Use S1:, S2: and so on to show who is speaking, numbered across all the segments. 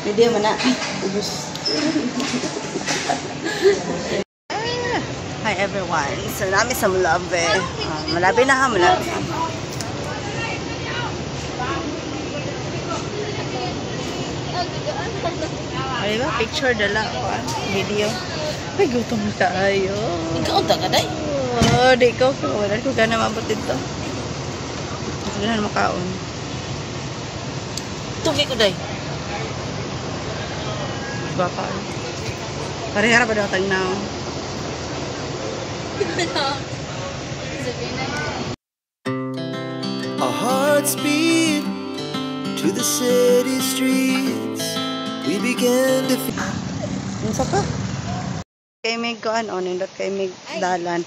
S1: Video mana? Ubus. Hi everyone. So nami sa Malabe. Malabe na ha, Malabe. Ay ba? Picture dala ko. Video. Ay, gutom na tayo.
S2: Ikaw ta ka day?
S1: Oh, di ko. Wala ko gana mabot dito. Gusto na makaon.
S2: Tugi ko day.
S1: Baka. Parehara ba daw tagnaw?
S3: Our hearts beat to the city streets. We began to feel.
S1: Unsa ka? Kay mig kuan on nindot kay mig dalan.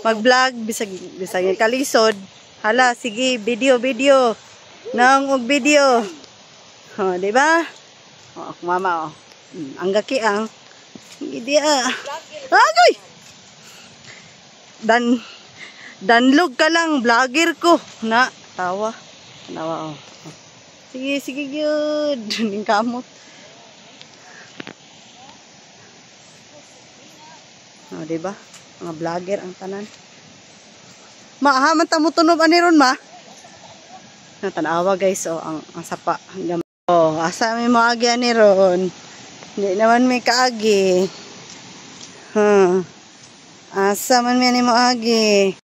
S1: Mag-vlog bisag kalisod. Hala, sige, video. Nang og video. Oh, di ba? Oh, mama oh. Ang gaki ang. Hindi Agoy. Danlog ka lang, vlogger ko. Na, tawa oh. Sige good. Ning kamot. Oh, di ba? Mga vlogger ang tanan. Maahaman ta mo tunob ani ron ma. Natanawa guys oh, ang sapa. Oh, asa may maagi ani ron. Hindi naman may kaagi. Asa man may ani maagi.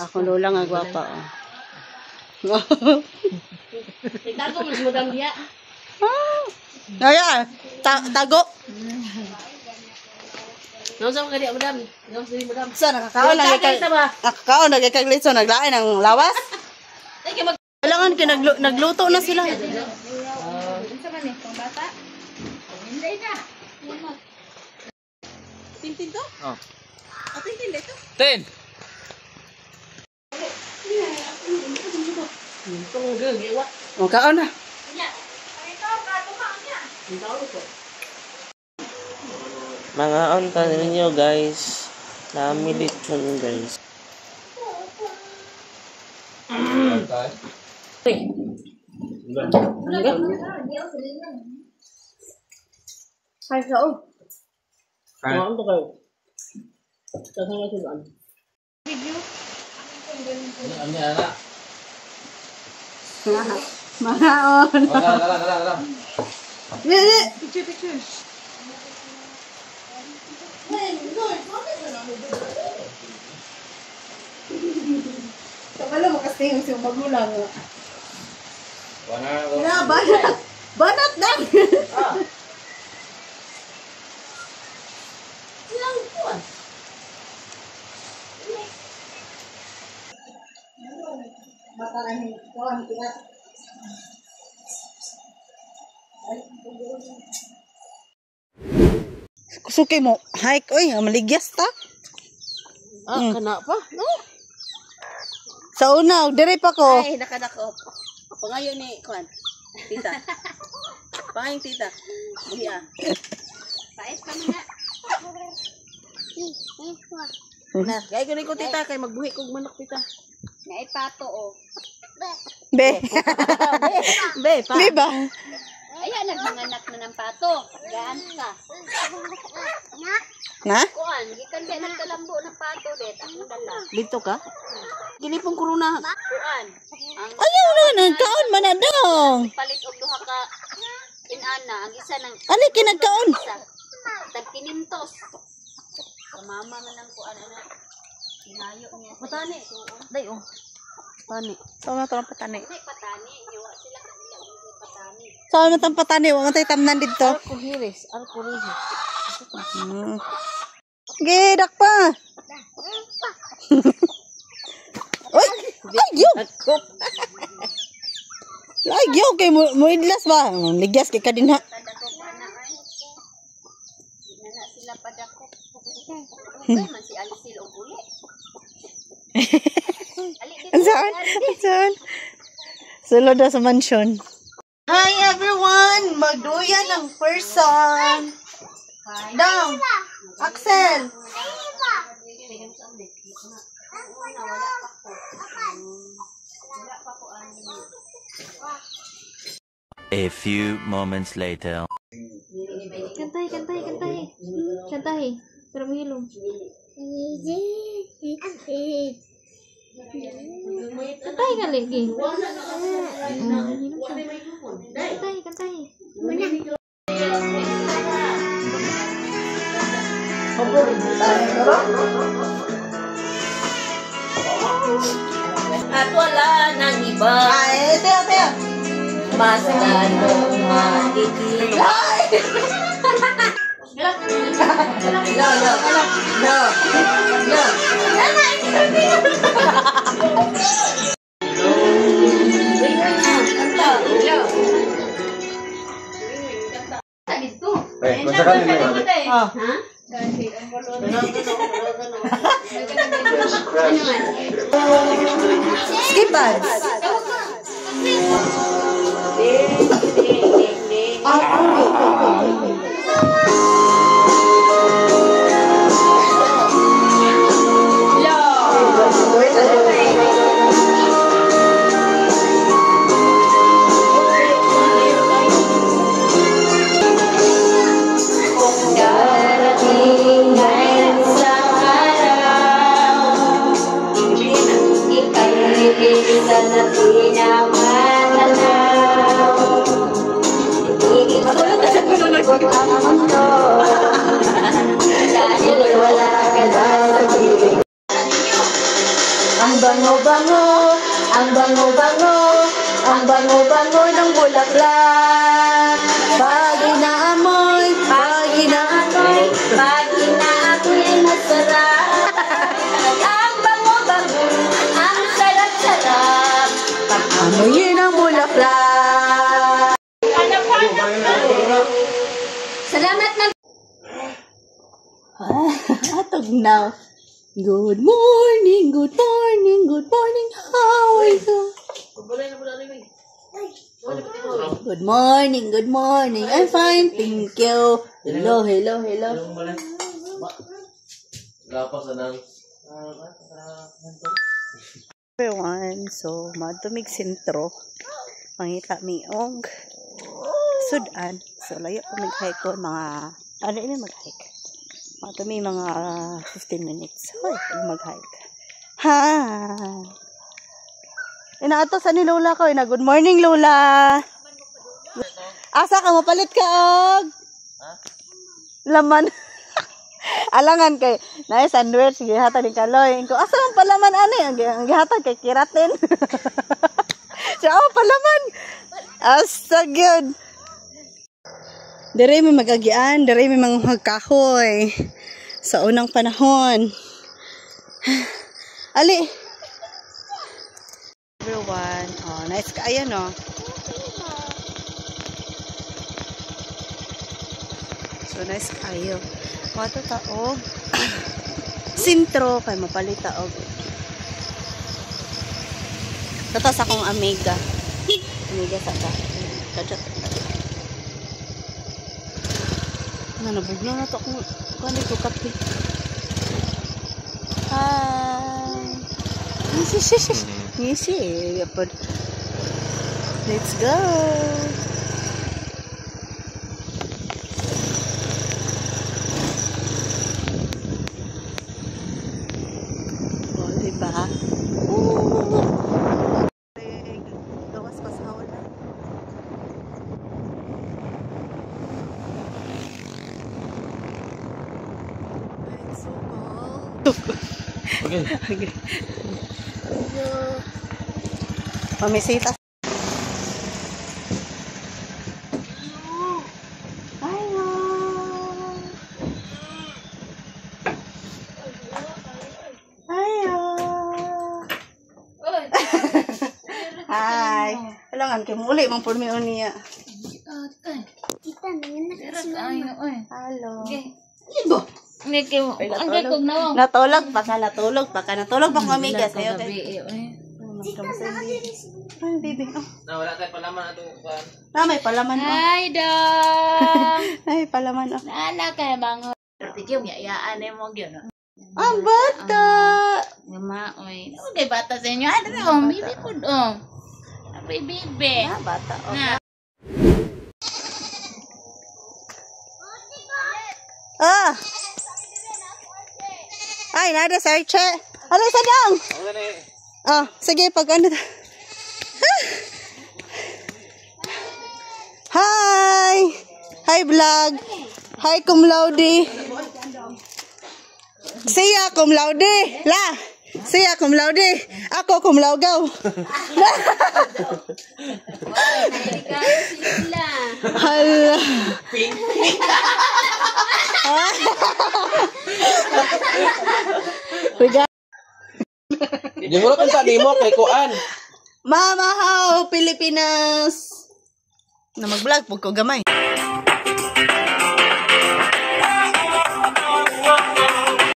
S1: Ako lola nga gwapa oh.
S2: Tago mas modang dia.
S1: Ayan, tago.
S2: Nausa mo kadi madam. Nausa di madam.
S1: Sa nakakaon nagkaglit so naglain ang lawas. Kailangan nagluto na sila.
S2: Unsa man ni pang bata? Hindi na. Tintin to? Oh. Tintin dito? 10.
S1: O, kaon na.
S4: Mga onta ninyo guys. Namilit yun guys.
S1: Ay, sao?
S2: Ano to kayo? Saan nga sila? Video? Ano yan?
S1: Mahaon.
S4: Dala.
S1: Picture. Kabalo mo kasi yung siyang magulang. Banat na!
S2: Ilang kuwan?
S1: Matarahin ko ang tiyak. Suki mo, hike, oy, maligyas ta.
S2: Kana pa? No?
S1: Sa una, dire pa ko.
S2: Ay, nakadako. Pangayo ni kuwan. Tita. Pangayong tita. Buhiya. Pais pa muna. Na, gaya ko tita kay magbuhi kog manok tita. Ngay pato oh.
S1: Be.
S2: Pa.
S1: Be ba?
S2: Ayan, nagmanganak na ng pato. Gaan ka.
S1: Na?
S2: Kuan, gikan kay nagkalambo ng pato det. Ang dala.
S1: Dito ka? Gilipong corona.
S2: Kuan.
S1: Ayaw na, nagkaon man na dong.
S2: Palit og duha ka inana, ang isa nang
S1: Ano kinagkaon?
S2: tagkinintos. Mama man ang kuan ana. Hinayo niya. Patani. Day oh. Patani.
S1: Saan na ito ang patani?
S2: Ay, patani. Iwa sila kanila. Patani.
S1: Saan na ito ang patani? Huwag matay tamnan dito.
S2: Arkuhiris.
S1: Gidak pa. Uy! Ayyo! Ayyo! Kay mo idlas ba? Ligyas kay ka din ha.
S2: Nana sila padako. Man si Alisil og uli.
S1: Saan? Sulod na sa mansion. Hi everyone! Magduyan ng person. Down! Axel!
S5: A few moments later.
S6: Kantahi, kantahi, kantahi. Kantahi. Pero mahilom. Kantahi ka lagi. Kantahi, kantahi.
S2: At wala nang iba.
S1: Ay, tiyo.
S2: Mas ganong makikilay.
S1: Oh. Skip ads. Ang bango-bango ng bulaklak. Pag inaamoy, pag inaamoy ay masarap. Ang bango-bango, ang sarap-sarap. Pag amoyin ang bulaklak.
S6: Salamat na.
S1: Atog na. Good morning, good morning, good morning. How are you? Good morning, good morning. I'm fine, thank you. Hello. Everyone, so madumig sentro. Mangita mi og sudan. So layo ko mag-hike ko mga ano ini mag-hike. Madumi mga 15 minutes. Hoy, mag-hike. Ha. Inaato sa ni Lola ko. Good morning, Lola. Asa ka, mapalit ka, og? Laman. Alangan kay, na sandwich, gihatan ni Kaloy. Asa man palaman, ani? Ang gihatan kay Kiratin. Siya, palaman. Asa, good. Dire may magagian, dire may mga magkahoy. Sa unang panahon. Ali. Everyone. Oh, nice ka. Ayan, oh. So, nice kayo. Mato taog. Sintro. Kaya mapalit taog. Tatas akong amiga. Amiga sa ta. Kachat. Nabuglo na to kung kanito kape. Hi. Ngisi. Let's go. Oh, diba? Gawas pa sa hawla. It's so cold. Okay. Mamisita. Hi. Kailangan kayo muli mang pulmion niya.
S6: Kita nanganak.
S1: Hello.
S6: Libo.
S1: Natulog pa ka. Natulog pa kong amiga sa'yo. Ay, baby. Oh.
S4: Wala tayo palaman ato.
S1: May palaman. Oh.
S6: Hi, dong.
S1: Ay, palaman. Oh.
S6: Nana kay bango. Tigyong yayaan mo gyud.
S1: Ang bata.
S6: Gamaoy. Okay, bata sa inyo. Ano, bibi po dong. Bibi.
S1: Bata. Oh.
S6: Na.
S1: Ay, nada sa Arche. Ano sa dang? Ah, sige, pag ano. Hi! Hi, vlog. Hi, cum laude. Siya, cum laude. La! Siya, cum laude. Ako, cum laugaw. Hala.
S4: Siguro kung sa mo kay Kuan.
S1: Mamahaw, Pilipinas. Na mag-vlog, pag ko gamay.